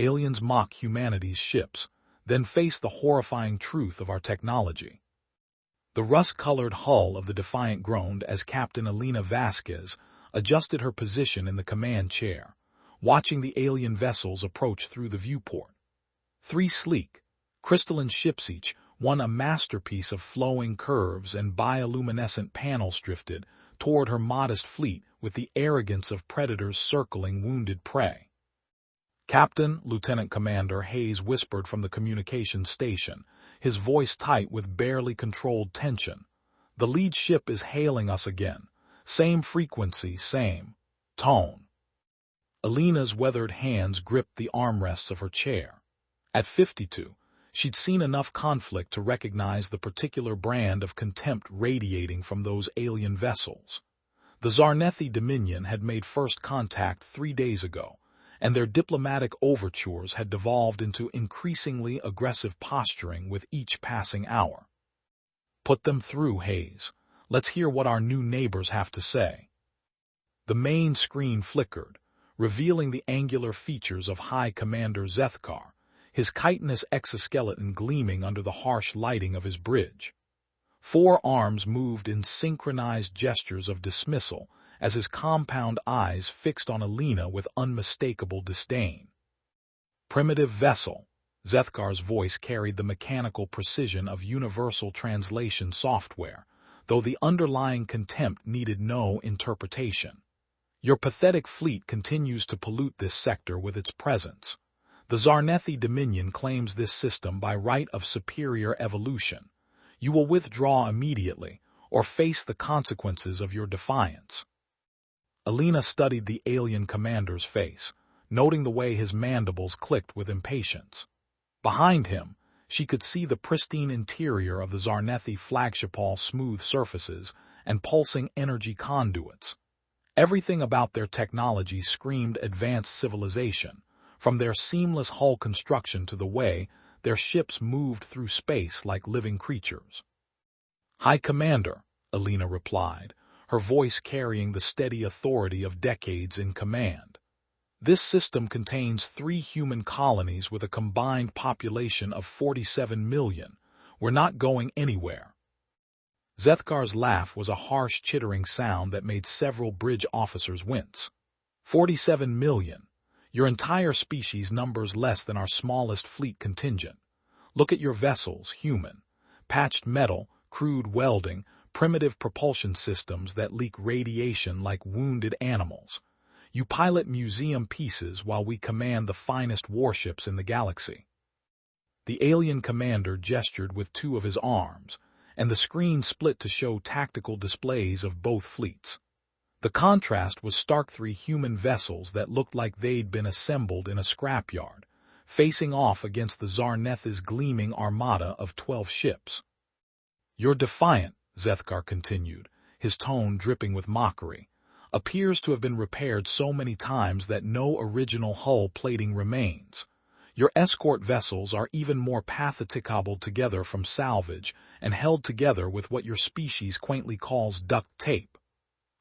Aliens mock humanity's ships, then face the horrifying truth of our technology. The rust-colored hull of the Defiant groaned as Captain Elena Vasquez adjusted her position in the command chair, watching the alien vessels approach through the viewport. 3 sleek, crystalline ships, each one a masterpiece of flowing curves and bioluminescent panels, drifted toward her modest fleet with the arrogance of predators circling wounded prey. "Captain," Lieutenant Commander Hayes whispered from the communications station, his voice tight with barely controlled tension. "The lead ship is hailing us again. Same frequency, same tone." Elena's weathered hands gripped the armrests of her chair. At 52, she'd seen enough conflict to recognize the particular brand of contempt radiating from those alien vessels. The Xarnethi Dominion had made first contact 3 days ago, and their diplomatic overtures had devolved into increasingly aggressive posturing with each passing hour. "Put them through, Hayes. Let's hear what our new neighbors have to say." The main screen flickered, revealing the angular features of High Commander Xarnethi, his chitinous exoskeleton gleaming under the harsh lighting of his bridge. 4 arms moved in synchronized gestures of dismissal as his compound eyes fixed on Elena with unmistakable disdain. "Primitive vessel," Xarnethi's voice carried the mechanical precision of universal translation software, though the underlying contempt needed no interpretation. "Your pathetic fleet continues to pollute this sector with its presence. The Xarnethi Dominion claims this system by right of superior evolution. You will withdraw immediately, or face the consequences of your defiance." Elena studied the alien commander's face, noting the way his mandibles clicked with impatience. Behind him, she could see the pristine interior of the Xarnethi flagship, all smooth surfaces and pulsing energy conduits. Everything about their technology screamed advanced civilization, from their seamless hull construction to the way their ships moved through space like living creatures. "High Commander," Elena replied, her voice carrying the steady authority of decades in command. "This system contains 3 human colonies with a combined population of 47 million. We're not going anywhere." Xarnethi's laugh was a harsh, chittering sound that made several bridge officers wince. 47 million. Your entire species numbers less than our smallest fleet contingent. Look at your vessels, human. Patched metal, crude welding, primitive propulsion systems that leak radiation like wounded animals. You pilot museum pieces while we command the finest warships in the galaxy." The alien commander gestured with 2 of his arms, and the screen split to show tactical displays of both fleets. The contrast was stark. 3 human vessels that looked like they'd been assembled in a scrapyard, facing off against the Xarnethi's gleaming armada of 12 ships. "Your Defiant," Xarnethi continued, his tone dripping with mockery, "appears to have been repaired so many times that no original hull plating remains. Your escort vessels are even more pathetic, cobbled together from salvage and held together with what your species quaintly calls duct tape.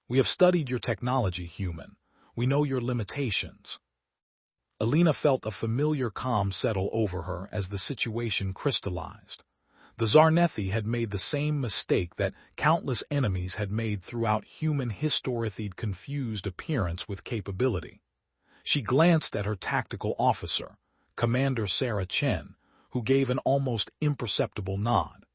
We have studied your technology, human. We know your limitations." Elena felt a familiar calm settle over her as the situation crystallized. The Xarnethi had made the same mistake that countless enemies had made throughout human history. They'd confused appearance with capability. She glanced at her tactical officer, Commander Sarah Chen, who gave an almost imperceptible nod.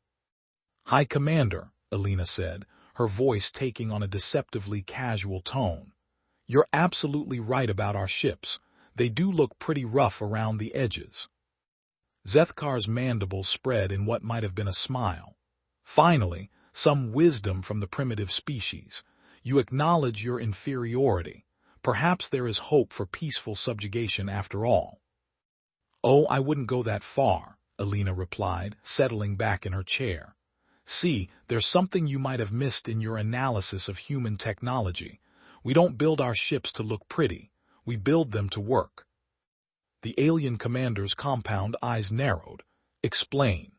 "High Commander," Elena said, her voice taking on a deceptively casual tone, "you're absolutely right about our ships. They do look pretty rough around the edges." Xarnethi's mandibles spread in what might have been a smile. "Finally, some wisdom from the primitive species. You acknowledge your inferiority. Perhaps there is hope for peaceful subjugation after all." "Oh, I wouldn't go that far," Elena replied, settling back in her chair. "See, there's something you might have missed in your analysis of human technology. We don't build our ships to look pretty. We build them to work." The alien commander's compound eyes narrowed. "Explain."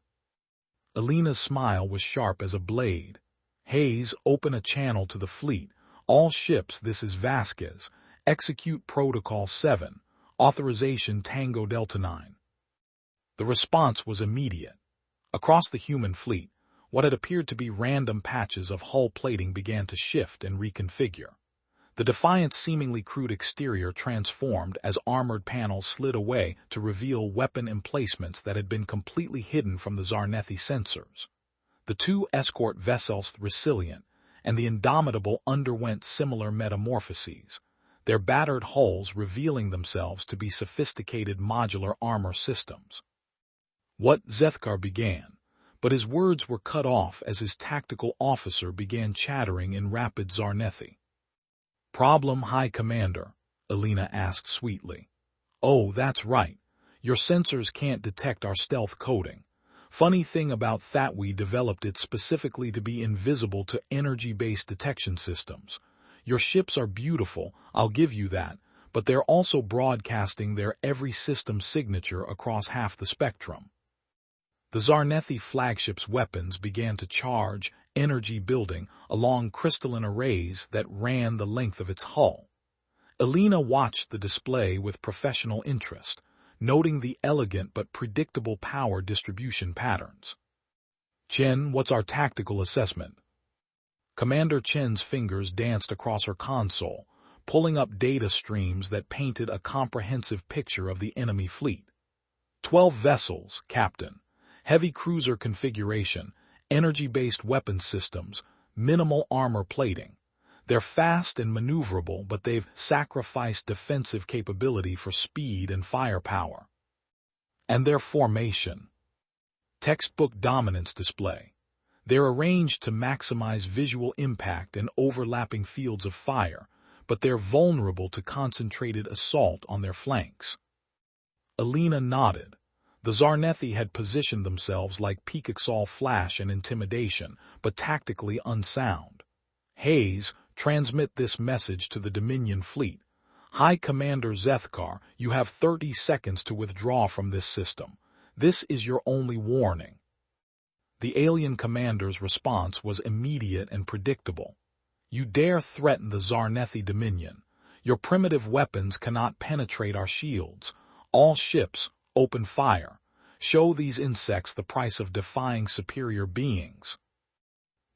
Elena's smile was sharp as a blade. "Hayes, open a channel to the fleet. All ships, this is Vasquez. Execute Protocol 7. Authorization Tango Delta 9. The response was immediate. Across the human fleet, what had appeared to be random patches of hull plating began to shift and reconfigure. The Defiant's seemingly crude exterior transformed as armored panels slid away to reveal weapon emplacements that had been completely hidden from the Xarnethi sensors. The two escort vessels, Resilient and the Indomitable, underwent similar metamorphoses, their battered hulls revealing themselves to be sophisticated modular armor systems. What Xarnethi began, but his words were cut off as his tactical officer began chattering in rapid Xarnethi. "Problem, High Commander?" Elena asked sweetly. "Oh, that's right. Your sensors can't detect our stealth coding. Funny thing about that, we developed it specifically to be invisible to energy-based detection systems. Your ships are beautiful, I'll give you that, but they're also broadcasting their every system signature across half the spectrum." The Xarnethi flagship's weapons began to charge, energy building along crystalline arrays that ran the length of its hull. Elena watched the display with professional interest, noting the elegant but predictable power distribution patterns. "Chen, what's our tactical assessment?" Commander Chen's fingers danced across her console, pulling up data streams that painted a comprehensive picture of the enemy fleet. 12 vessels, Captain. Heavy cruiser configuration, energy-based weapon systems, minimal armor plating. They're fast and maneuverable, but they've sacrificed defensive capability for speed and firepower. And their formation. Textbook dominance display. They're arranged to maximize visual impact and overlapping fields of fire, but they're vulnerable to concentrated assault on their flanks. Elena nodded. The Xarnethi had positioned themselves like Pickaxe's flash and intimidation, but tactically unsound. "Hayes, transmit this message to the Dominion fleet. High Commander Xarnethi, you have 30 seconds to withdraw from this system. This is your only warning." The alien commander's response was immediate and predictable. "You dare threaten the Xarnethi Dominion. Your primitive weapons cannot penetrate our shields. All ships, open fire. Show these insects the price of defying superior beings."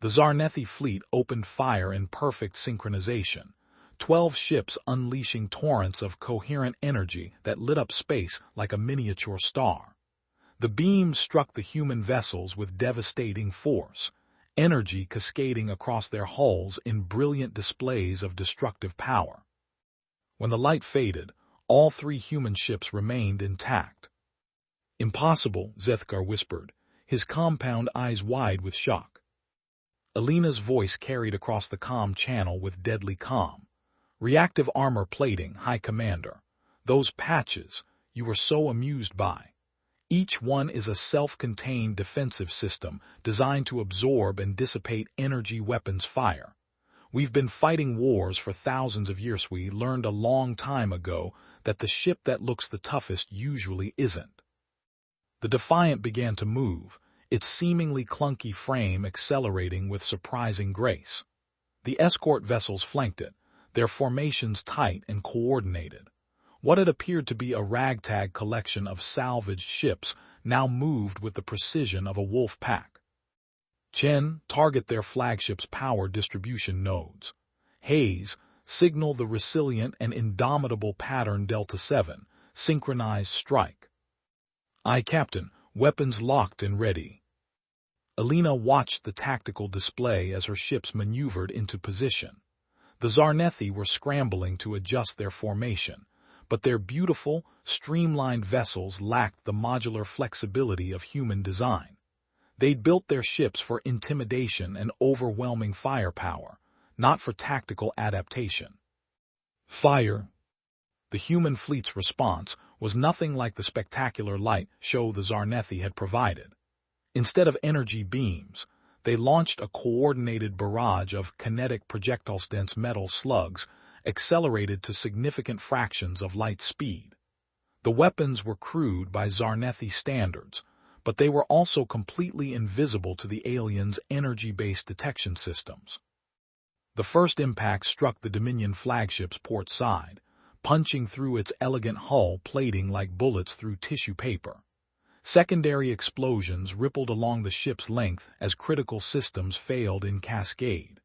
The Xarnethi fleet opened fire in perfect synchronization, 12 ships unleashing torrents of coherent energy that lit up space like a miniature star. The beams struck the human vessels with devastating force, energy cascading across their hulls in brilliant displays of destructive power. When the light faded, all 3 human ships remained intact. "Impossible," Xarnethi whispered, his compound eyes wide with shock. Elena's voice carried across the comm channel with deadly calm. "Reactive armor plating, High Commander. Those patches you were so amused by. Each one is a self-contained defensive system designed to absorb and dissipate energy weapons fire. We've been fighting wars for thousands of years. We learned a long time ago that the ship that looks the toughest usually isn't." The Defiant began to move, its seemingly clunky frame accelerating with surprising grace. The escort vessels flanked it, their formations tight and coordinated. What had appeared to be a ragtag collection of salvaged ships now moved with the precision of a wolf pack. "Chen, target their flagship's power distribution nodes. Hayes, signal the Resilient and Indomitable pattern Delta 7, synchronized strike." "Aye, Captain, weapons locked and ready." Elena watched the tactical display as her ships maneuvered into position. The Xarnethi were scrambling to adjust their formation, but their beautiful, streamlined vessels lacked the modular flexibility of human design. They'd built their ships for intimidation and overwhelming firepower, not for tactical adaptation. "Fire!" The human fleet's response was nothing like the spectacular light show the Xarnethi had provided. Instead of energy beams, they launched a coordinated barrage of kinetic projectile-dense metal slugs accelerated to significant fractions of light speed. The weapons were crude by Xarnethi standards, but they were also completely invisible to the aliens' energy-based detection systems. The first impact struck the Dominion flagship's port side, punching through its elegant hull plating like bullets through tissue paper. Secondary explosions rippled along the ship's length as critical systems failed in cascade.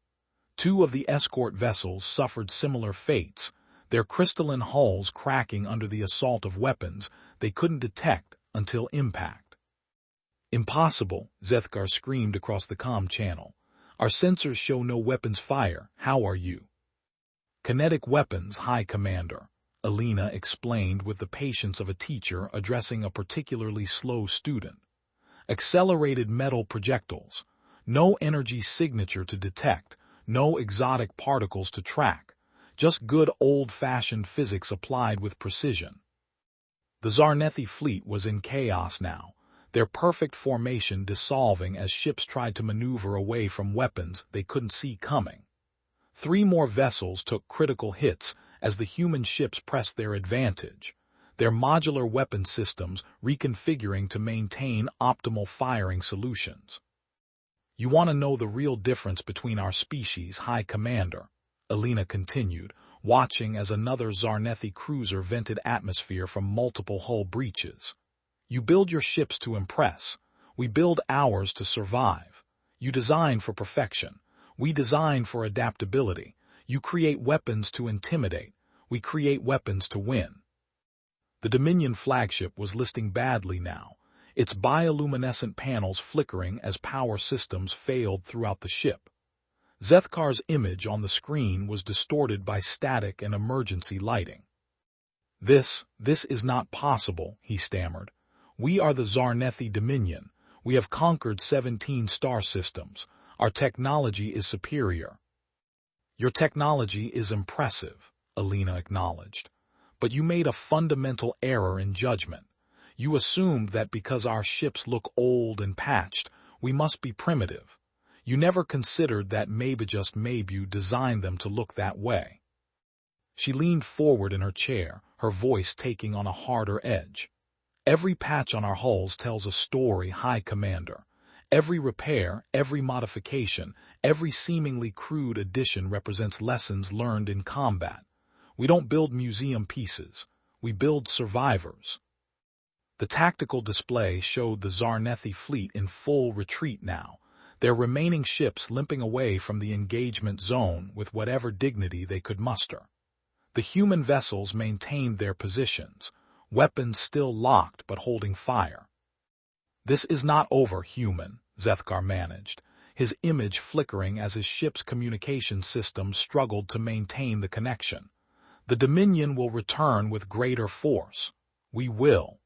2 of the escort vessels suffered similar fates, their crystalline hulls cracking under the assault of weapons they couldn't detect until impact. "Impossible," Zethkar screamed across the comm channel. "Our sensors show no weapons fire. How are you?" "Kinetic weapons, High Commander," Elena explained with the patience of a teacher addressing a particularly slow student. "Accelerated metal projectiles. No energy signature to detect, no exotic particles to track. Just good old-fashioned physics applied with precision." The Xarnethi fleet was in chaos now, their perfect formation dissolving as ships tried to maneuver away from weapons they couldn't see coming. 3 more vessels took critical hits as the human ships pressed their advantage, their modular weapon systems reconfiguring to maintain optimal firing solutions. "You want to know the real difference between our species, High Commander," Elena continued, watching as another Xarnethi cruiser vented atmosphere from multiple hull breaches. "You build your ships to impress. We build ours to survive. You design for perfection. We design for adaptability. You create weapons to intimidate. We create weapons to win." The Dominion flagship was listing badly now, its bioluminescent panels flickering as power systems failed throughout the ship. Zethkar's image on the screen was distorted by static and emergency lighting. This is not possible," he stammered. "We are the Xarnethi Dominion. We have conquered 17 star systems. Our technology is superior." "Your technology is impressive," Elena acknowledged. "But you made a fundamental error in judgment. You assumed that because our ships look old and patched, we must be primitive. You never considered that maybe just maybe you designed them to look that way." She leaned forward in her chair, her voice taking on a harder edge. "Every patch on our hulls tells a story, High Commander. Every repair, every modification, every seemingly crude addition represents lessons learned in combat. We don't build museum pieces. We build survivors." The tactical display showed the Xarnethi fleet in full retreat now, their remaining ships limping away from the engagement zone with whatever dignity they could muster. The human vessels maintained their positions, weapons still locked but holding fire. "This is not over, human," Zethkar managed, his image flickering as his ship's communication systems struggled to maintain the connection. "The Dominion will return with greater force. We will."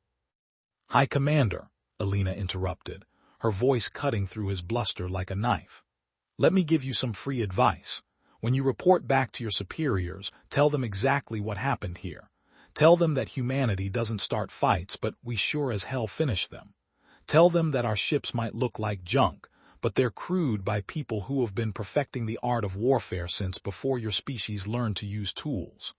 "High Commander," Elena interrupted, her voice cutting through his bluster like a knife. "Let me give you some free advice. When you report back to your superiors, tell them exactly what happened here. Tell them that humanity doesn't start fights, but we sure as hell finish them. Tell them that our ships might look like junk, but they're crewed by people who have been perfecting the art of warfare since before your species learned to use tools."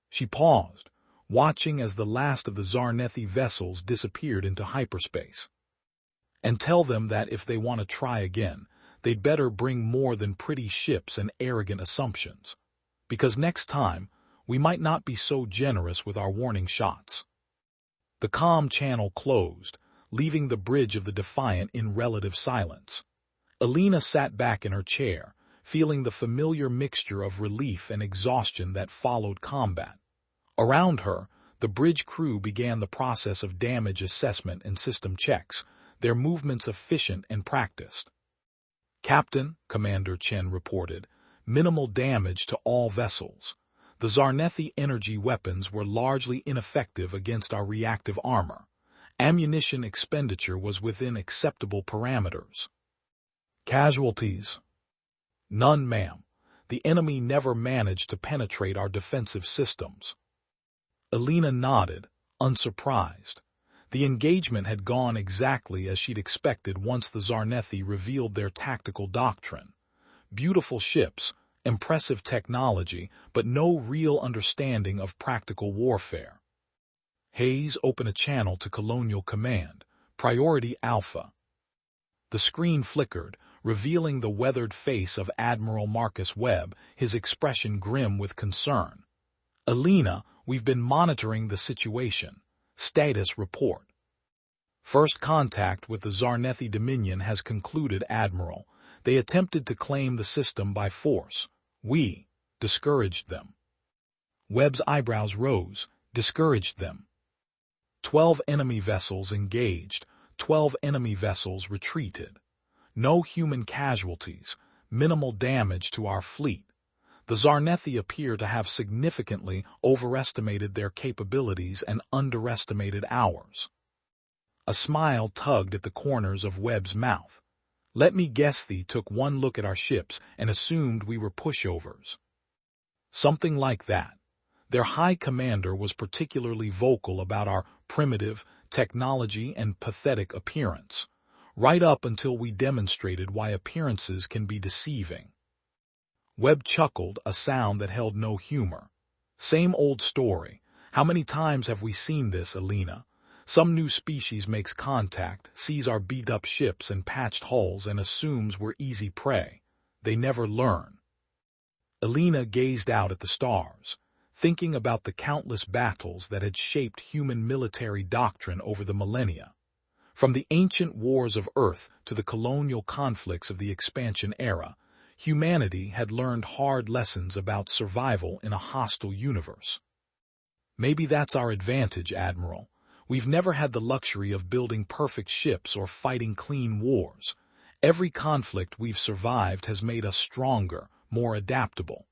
She paused, watching as the last of the Xarnethi vessels disappeared into hyperspace. "And tell them that if they want to try again, they'd better bring more than pretty ships and arrogant assumptions. Because next time, we might not be so generous with our warning shots." The comm channel closed, leaving the bridge of the Defiant in relative silence. Elena sat back in her chair, feeling the familiar mixture of relief and exhaustion that followed combat. Around her, the bridge crew began the process of damage assessment and system checks, their movements efficient and practiced. "Captain," Commander Chen reported, "minimal damage to all vessels. The Xarnethi energy weapons were largely ineffective against our reactive armor. Ammunition expenditure was within acceptable parameters." "Casualties?" "None, ma'am. The enemy never managed to penetrate our defensive systems." Elena nodded, unsurprised. The engagement had gone exactly as she'd expected once the Xarnethi revealed their tactical doctrine. Beautiful ships, impressive technology, but no real understanding of practical warfare. "Hayes, open a channel to Colonial Command. Priority Alpha." The screen flickered, revealing the weathered face of Admiral Marcus Webb, his expression grim with concern. Elena, we've been monitoring the situation. Status report. First contact with the Xarnethi Dominion has concluded, Admiral. They attempted to claim the system by force. We discouraged them. Webb's eyebrows rose. Discouraged them. 12 enemy vessels engaged. 12 enemy vessels retreated. No human casualties. Minimal damage to our fleet. The Xarnethi appear to have significantly overestimated their capabilities and underestimated ours. A smile tugged at the corners of Webb's mouth. Let me guess, they took one look at our ships and assumed we were pushovers. Something like that. Their high commander was particularly vocal about our primitive technology and pathetic appearance, right up until we demonstrated why appearances can be deceiving. Webb chuckled, a sound that held no humor. Same old story. How many times have we seen this, Elena? Some new species makes contact, sees our beat-up ships and patched hulls and assumes we're easy prey. They never learn. Elena gazed out at the stars, thinking about the countless battles that had shaped human military doctrine over the millennia. From the ancient wars of Earth to the colonial conflicts of the expansion era, humanity had learned hard lessons about survival in a hostile universe. Maybe that's our advantage, Admiral. We've never had the luxury of building perfect ships or fighting clean wars. Every conflict we've survived has made us stronger, more adaptable.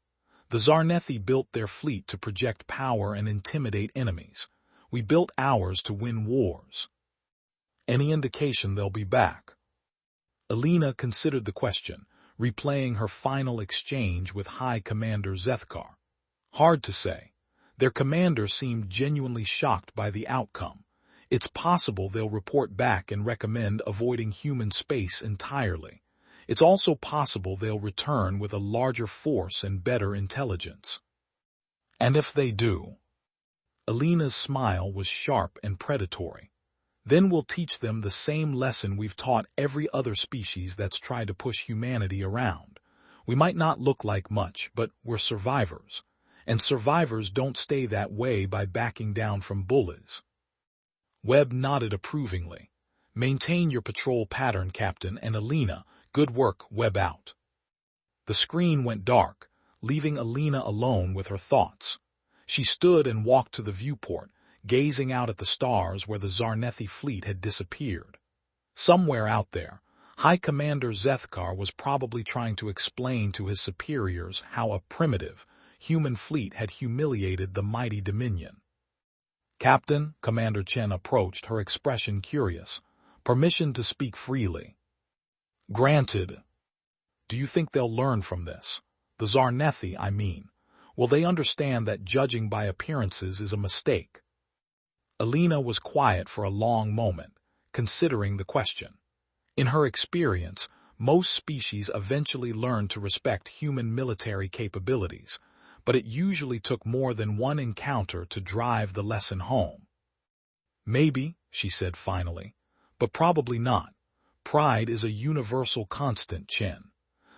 The Xarnethi built their fleet to project power and intimidate enemies. We built ours to win wars. Any indication they'll be back? Elena considered the question, replaying her final exchange with High Commander Zethkar. Hard to say. Their commander seemed genuinely shocked by the outcome. It's possible they'll report back and recommend avoiding human space entirely. It's also possible they'll return with a larger force and better intelligence. And if they do? Elena's smile was sharp and predatory. Then we'll teach them the same lesson we've taught every other species that's tried to push humanity around. We might not look like much, but we're survivors. And survivors don't stay that way by backing down from bullies. Webb nodded approvingly. Maintain your patrol pattern, Captain, and Elena, good work, Webb out. The screen went dark, leaving Elena alone with her thoughts. She stood and walked to the viewport, gazing out at the stars where the Xarnethi fleet had disappeared. Somewhere out there, High Commander Zethkar was probably trying to explain to his superiors how a primitive, human fleet had humiliated the mighty Dominion. Captain, Commander Chen approached, her expression curious. Permission to speak freely. Granted. Do you think they'll learn from this? The Xarnethi, I mean. Will they understand that judging by appearances is a mistake? Elena was quiet for a long moment, considering the question. In her experience, most species eventually learn to respect human military capabilities, but it usually took more than one encounter to drive the lesson home. Maybe, she said finally, but probably not. Pride is a universal constant, Chen.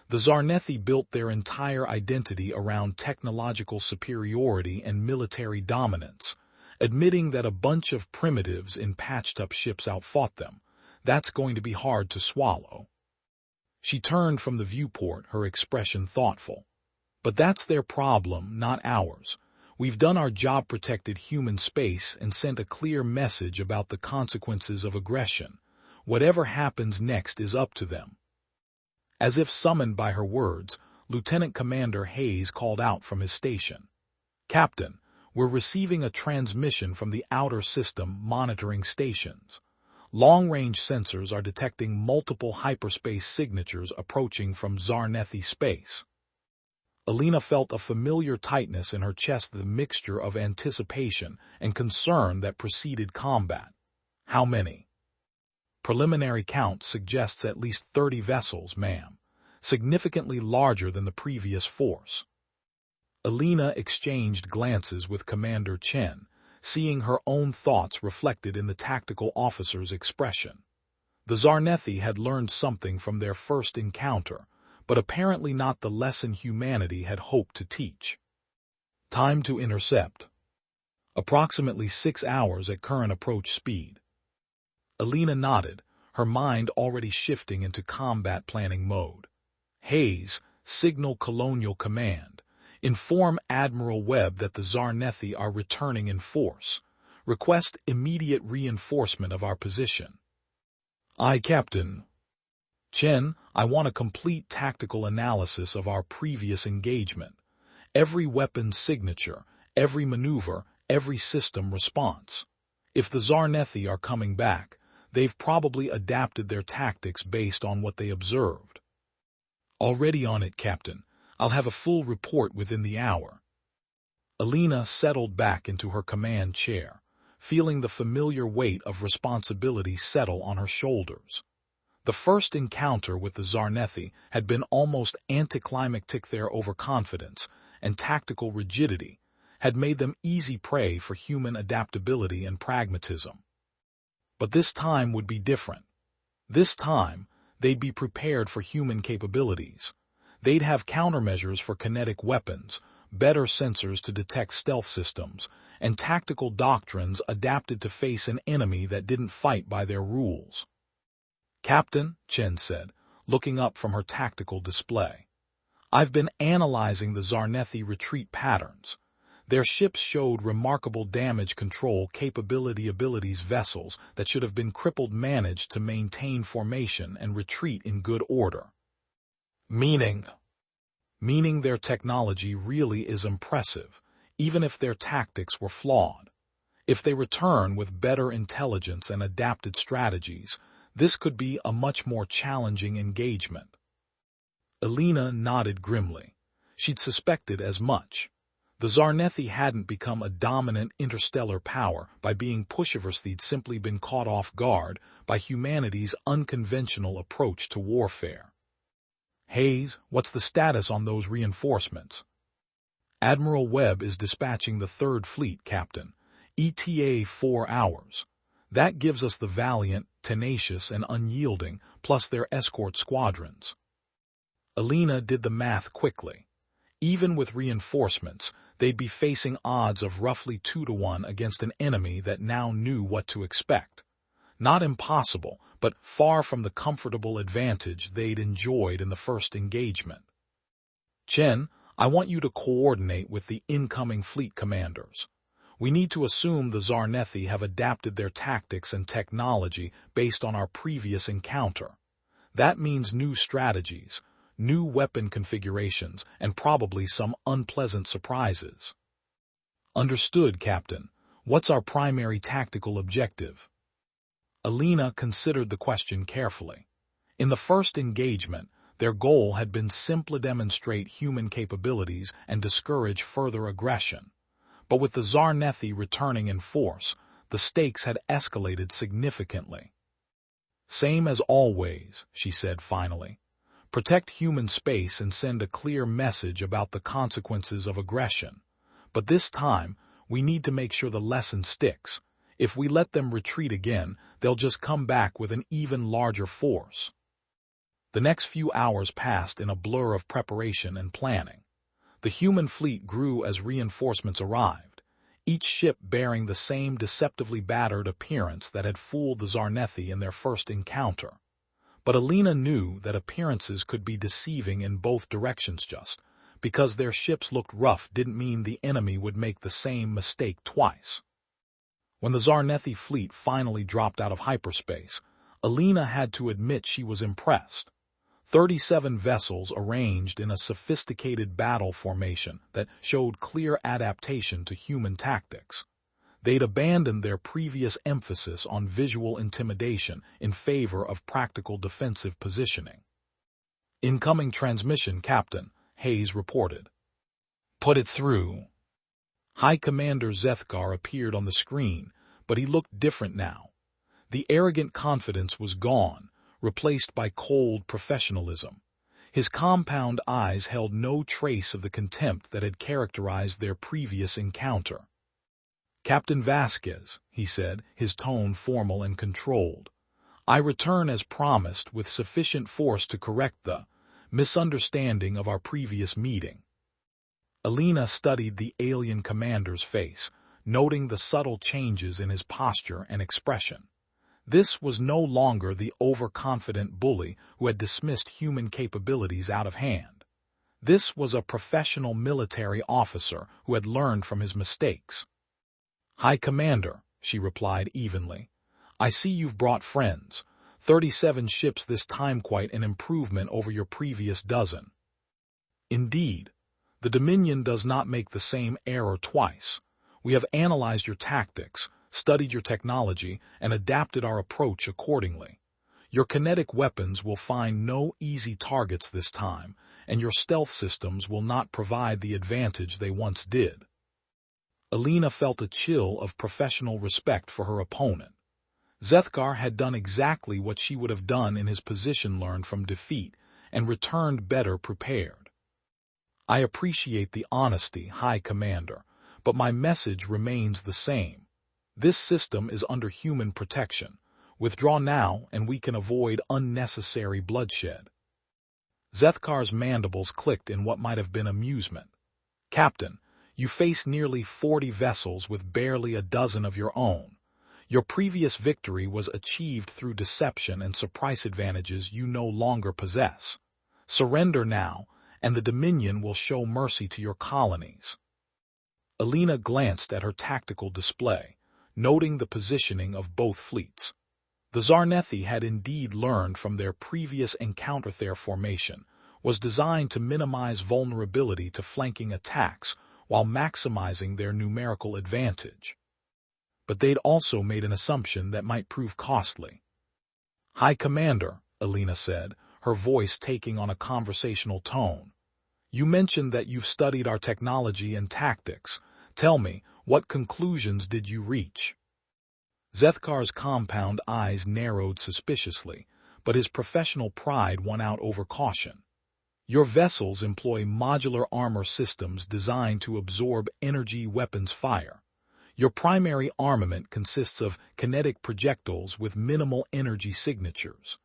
The Xarnethi built their entire identity around technological superiority and military dominance. Admitting that a bunch of primitives in patched-up ships outfought them, that's going to be hard to swallow. She turned from the viewport, her expression thoughtful. But that's their problem, not ours. We've done our job, protected human space, and sent a clear message about the consequences of aggression. Whatever happens next is up to them. As if summoned by her words, Lieutenant Commander Hayes called out from his station. Captain, we're receiving a transmission from the outer system monitoring stations. Long-range sensors are detecting multiple hyperspace signatures approaching from Xarnethi space. Elena felt a familiar tightness in her chest, the mixture of anticipation and concern that preceded combat. How many? Preliminary count suggests at least 30 vessels, ma'am, significantly larger than the previous force. Elena exchanged glances with Commander Chen, seeing her own thoughts reflected in the tactical officer's expression. The Xarnethi had learned something from their first encounter, but apparently not the lesson humanity had hoped to teach. Time to intercept. Approximately 6 hours at current approach speed. Elena nodded, her mind already shifting into combat planning mode. Hayes, signal Colonial Command. Inform Admiral Webb that the Xarnethi are returning in force. Request immediate reinforcement of our position. Aye, Captain. Chen, I want a complete tactical analysis of our previous engagement. Every weapon's signature, every maneuver, every system response. If the Xarnethi are coming back, they've probably adapted their tactics based on what they observed. Already on it, Captain. I'll have a full report within the hour. Elena settled back into her command chair, feeling the familiar weight of responsibility settle on her shoulders. The first encounter with the Xarnethi had been almost anticlimactic. Their overconfidence and tactical rigidity had made them easy prey for human adaptability and pragmatism. But this time would be different. This time, they'd be prepared for human capabilities. They'd have countermeasures for kinetic weapons, better sensors to detect stealth systems, and tactical doctrines adapted to face an enemy that didn't fight by their rules. Captain, Chen said, looking up from her tactical display. I've been analyzing the Xarnethi retreat patterns. Their ships showed remarkable damage control abilities. Vessels that should have been crippled managed to maintain formation and retreat in good order. Meaning their technology really is impressive, even if their tactics were flawed. If they return with better intelligence and adapted strategies, this could be a much more challenging engagement. Elena nodded grimly. She'd suspected as much. The Xarnethi hadn't become a dominant interstellar power by being pushovers. They'd simply been caught off guard by humanity's unconventional approach to warfare. Hayes, what's the status on those reinforcements? Admiral Webb is dispatching the Third Fleet, Captain. ETA 4 hours. That gives us the Valiant, Tenacious, and Unyielding, plus their escort squadrons. Elena did the math quickly. Even with reinforcements, they'd be facing odds of roughly 2-to-1 against an enemy that now knew what to expect. Not impossible, but far from the comfortable advantage they'd enjoyed in the first engagement. Chen, I want you to coordinate with the incoming fleet commanders. We need to assume the Xarnethi have adapted their tactics and technology based on our previous encounter. That means new strategies, new weapon configurations, and probably some unpleasant surprises. Understood, Captain. What's our primary tactical objective? Elena considered the question carefully. In the first engagement, their goal had been simply demonstrate human capabilities and discourage further aggression. But with the Xarnethi returning in force, the stakes had escalated significantly. Same as always, she said finally. Protect human space and send a clear message about the consequences of aggression. But this time, we need to make sure the lesson sticks. If we let them retreat again, they'll just come back with an even larger force. The next few hours passed in a blur of preparation and planning. The human fleet grew as reinforcements arrived, each ship bearing the same deceptively battered appearance that had fooled the Xarnethi in their first encounter. But Elena knew that appearances could be deceiving in both directions. Just because their ships looked rough didn't mean the enemy would make the same mistake twice. When the Xarnethi fleet finally dropped out of hyperspace, Elena had to admit she was impressed. 37 vessels arranged in a sophisticated battle formation that showed clear adaptation to human tactics. They'd abandoned their previous emphasis on visual intimidation in favor of practical defensive positioning. Incoming transmission, Captain, Hayes reported. Put it through. High Commander Zethgar appeared on the screen, but he looked different now. The arrogant confidence was gone, replaced by cold professionalism. His compound eyes held no trace of the contempt that had characterized their previous encounter. Captain Vasquez, he said, his tone formal and controlled. I return as promised with sufficient force to correct the misunderstanding of our previous meeting. Elena studied the alien commander's face, noting the subtle changes in his posture and expression. This was no longer the overconfident bully who had dismissed human capabilities out of hand. This was a professional military officer who had learned from his mistakes. "High Commander," she replied evenly. "I see you've brought friends. 37 ships this time, quite an improvement over your previous dozen." "Indeed. The Dominion does not make the same error twice. We have analyzed your tactics, studied your technology, and adapted our approach accordingly. Your kinetic weapons will find no easy targets this time, and your stealth systems will not provide the advantage they once did." Elena felt a chill of professional respect for her opponent. Xarnethi had done exactly what she would have done in his position, learned from defeat, and returned better prepared. "I appreciate the honesty, High Commander, but my message remains the same. This system is under human protection. Withdraw now, and we can avoid unnecessary bloodshed." Xarnethi's mandibles clicked in what might have been amusement. "Captain, you face nearly 40 vessels with barely a dozen of your own. Your previous victory was achieved through deception and surprise advantages you no longer possess. Surrender now, and the Dominion will show mercy to your colonies." Elena glanced at her tactical display, noting the positioning of both fleets. The Xarnethi had indeed learned from their previous encounter. Their formation was designed to minimize vulnerability to flanking attacks while maximizing their numerical advantage. But they'd also made an assumption that might prove costly. "High Commander," Elena said, her voice taking on a conversational tone, "you mentioned that you've studied our technology and tactics. Tell me, what conclusions did you reach?" Xarnethi's compound eyes narrowed suspiciously, but his professional pride won out over caution. "Your vessels employ modular armor systems designed to absorb energy weapons fire. Your primary armament consists of kinetic projectiles with minimal energy signatures.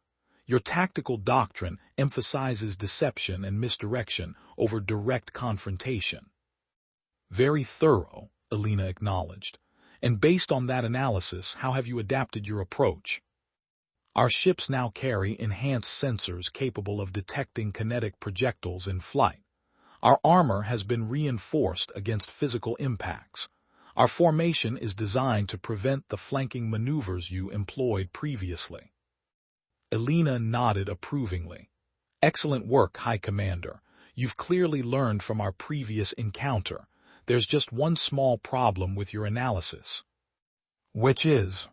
Your tactical doctrine emphasizes deception and misdirection over direct confrontation." "Very thorough," Elena acknowledged. "And based on that analysis, how have you adapted your approach?" "Our ships now carry enhanced sensors capable of detecting kinetic projectiles in flight. Our armor has been reinforced against physical impacts. Our formation is designed to prevent the flanking maneuvers you employed previously." Elena nodded approvingly. "Excellent work, High Commander. You've clearly learned from our previous encounter. There's just one small problem with your analysis." "Which is?"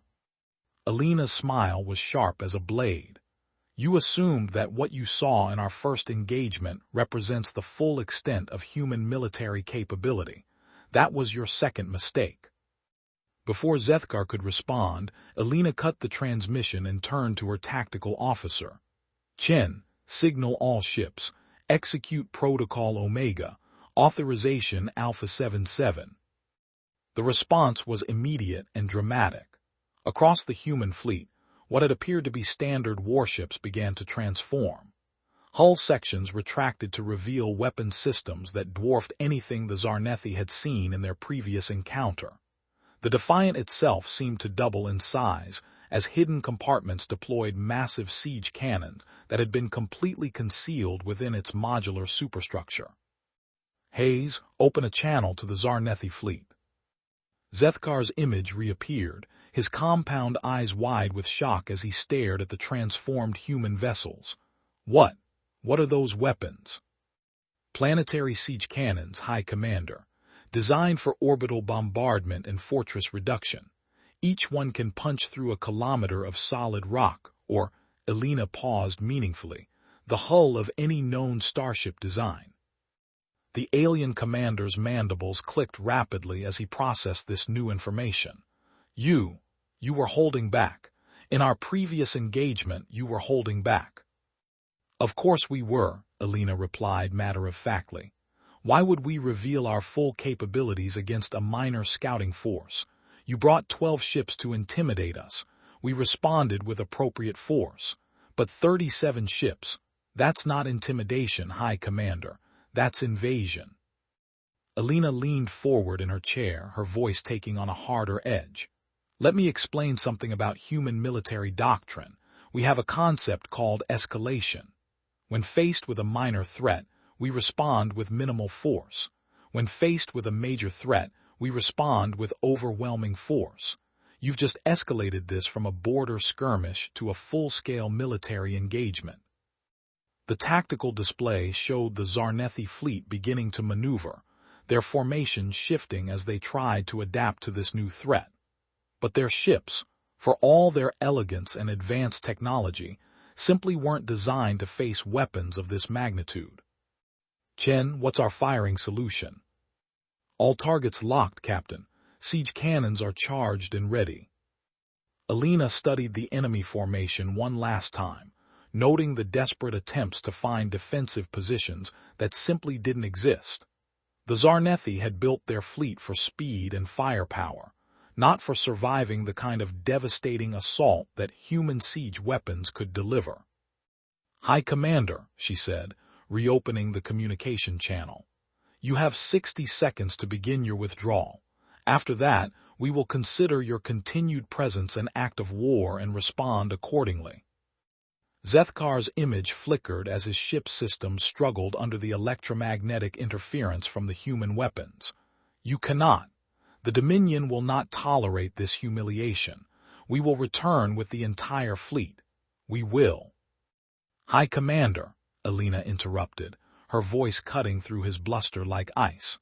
Elena's smile was sharp as a blade. "You assumed that what you saw in our first engagement represents the full extent of human military capability. That was your second mistake." Before Xarnethi could respond, Elena cut the transmission and turned to her tactical officer. "Chen, signal all ships. Execute Protocol Omega. Authorization Alpha 77. The response was immediate and dramatic. Across the human fleet, what had appeared to be standard warships began to transform. Hull sections retracted to reveal weapon systems that dwarfed anything the Xarnethi had seen in their previous encounter. The Defiant itself seemed to double in size, as hidden compartments deployed massive siege cannons that had been completely concealed within its modular superstructure. "Hayes, open a channel to the Xarnethi fleet." Xarnethi's image reappeared, his compound eyes wide with shock as he stared at the transformed human vessels. What are those weapons?" "Planetary siege cannons, High Commander, designed for orbital bombardment and fortress reduction. Each one can punch through a kilometer of solid rock, or," Elena paused meaningfully, "the hull of any known starship design." The alien commander's mandibles clicked rapidly as he processed this new information. You were holding back. In our previous engagement, you were holding back." "Of course we were," Elena replied matter-of-factly. "Why would we reveal our full capabilities against a minor scouting force? You brought 12 ships to intimidate us. We responded with appropriate force. But 37 ships, that's not intimidation, High Commander. That's invasion." Elena leaned forward in her chair, her voice taking on a harder edge. Let me explain something about human military doctrine. We have a concept called escalation. When faced with a minor threat, we respond with minimal force. When faced with a major threat, we respond with overwhelming force. You've just escalated this from a border skirmish to a full-scale military engagement. The tactical display showed the Xarnethi fleet beginning to maneuver, their formation shifting as they tried to adapt to this new threat. But their ships, for all their elegance and advanced technology, simply weren't designed to face weapons of this magnitude. Chen, what's our firing solution? All targets locked, Captain. Siege cannons are charged and ready. Elena studied the enemy formation one last time, noting the desperate attempts to find defensive positions that simply didn't exist. The Xarnethi had built their fleet for speed and firepower, not for surviving the kind of devastating assault that human siege weapons could deliver. High Commander, she said, reopening the communication channel. You have 60 seconds to begin your withdrawal. After that, we will consider your continued presence an act of war and respond accordingly. Zethkar's image flickered as his ship system struggled under the electromagnetic interference from the human weapons. You cannot. The Dominion will not tolerate this humiliation. We will return with the entire fleet. We will. High Commander, Elena interrupted, her voice cutting through his bluster like ice.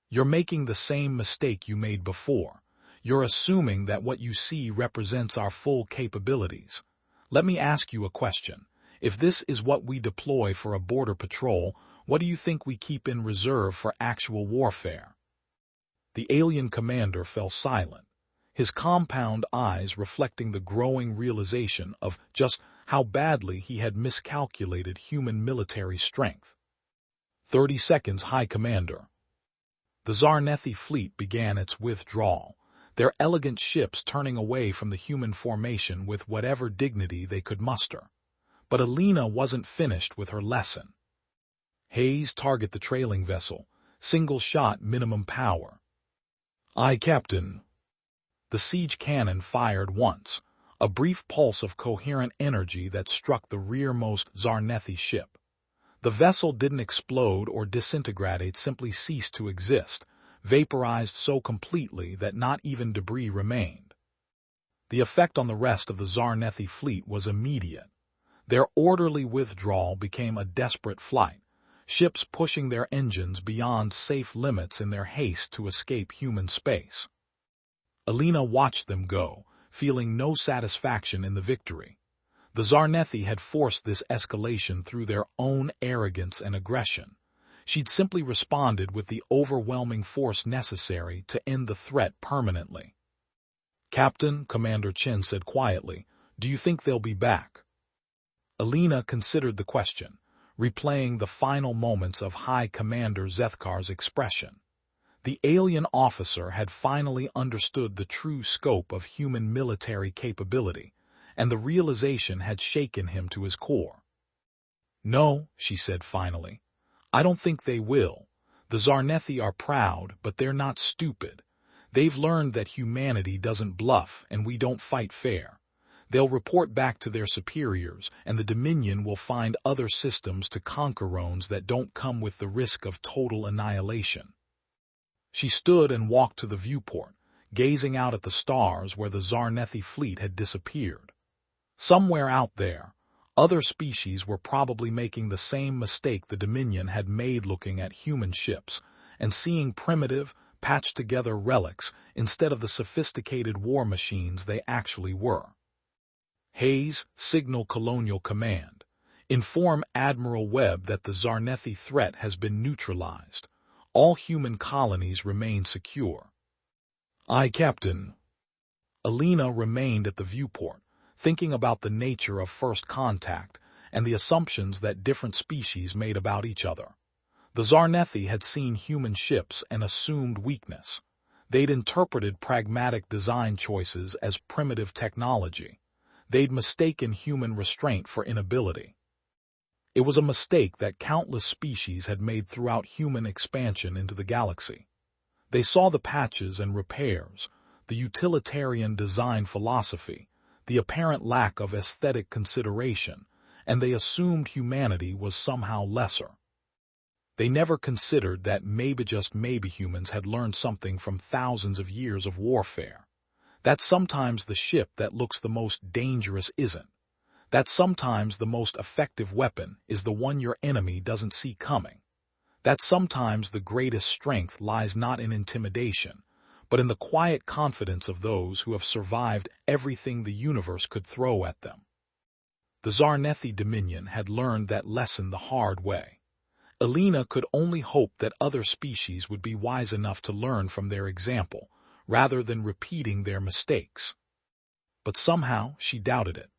You're making the same mistake you made before. You're assuming that what you see represents our full capabilities. Let me ask you a question. If this is what we deploy for a border patrol, what do you think we keep in reserve for actual warfare? The alien commander fell silent, his compound eyes reflecting the growing realization of just how badly he had miscalculated human military strength. 30 seconds, High Commander. The Xarnethi fleet began its withdrawal, their elegant ships turning away from the human formation with whatever dignity they could muster. But Elena wasn't finished with her lesson. Hayes, target the trailing vessel. Single shot, minimum power. Aye, Captain. The siege cannon fired once, a brief pulse of coherent energy that struck the rearmost Xarnethi ship. The vessel didn't explode or disintegrate, it simply ceased to exist, vaporized so completely that not even debris remained. The effect on the rest of the Xarnethi fleet was immediate. Their orderly withdrawal became a desperate flight, ships pushing their engines beyond safe limits in their haste to escape human space. Elena watched them go, feeling no satisfaction in the victory. The Xarnethi had forced this escalation through their own arrogance and aggression. She'd simply responded with the overwhelming force necessary to end the threat permanently. Captain, Commander Chen said quietly, do you think they'll be back? Elena considered the question, replaying the final moments of High Commander Zethkar's expression. The alien officer had finally understood the true scope of human military capability, and the realization had shaken him to his core. No, she said finally. I don't think they will. The Xarnethi are proud, but they're not stupid. They've learned that humanity doesn't bluff and we don't fight fair. They'll report back to their superiors, and the Dominion will find other systems to conquer zones that don't come with the risk of total annihilation. She stood and walked to the viewport, gazing out at the stars where the Xarnethi fleet had disappeared. Somewhere out there, other species were probably making the same mistake the Dominion had made, looking at human ships and seeing primitive, patched-together relics instead of the sophisticated war machines they actually were. Hayes, signal Colonial Command. Inform Admiral Webb that the Xarnethi threat has been neutralized. All human colonies remain secure. Aye, Captain. Elena remained at the viewport, thinking about the nature of first contact and the assumptions that different species made about each other. The Xarnethi had seen human ships and assumed weakness. They'd interpreted pragmatic design choices as primitive technology. They'd mistaken human restraint for inability. It was a mistake that countless species had made throughout human expansion into the galaxy. They saw the patches and repairs, the utilitarian design philosophy, the apparent lack of aesthetic consideration, and they assumed humanity was somehow lesser. They never considered that maybe just maybe humans had learned something from thousands of years of warfare. That sometimes the ship that looks the most dangerous isn't. That sometimes the most effective weapon is the one your enemy doesn't see coming. That sometimes the greatest strength lies not in intimidation, but in the quiet confidence of those who have survived everything the universe could throw at them. The Xarnethi Dominion had learned that lesson the hard way. Elena could only hope that other species would be wise enough to learn from their example, rather than repeating their mistakes. But somehow she doubted it.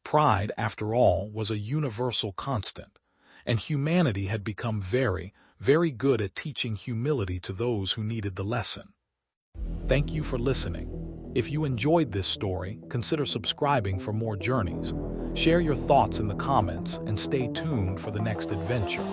Pride, after all, was a universal constant, and humanity had become very, very good at teaching humility to those who needed the lesson. Thank you for listening. If you enjoyed this story, consider subscribing for more journeys. Share your thoughts in the comments and stay tuned for the next adventure.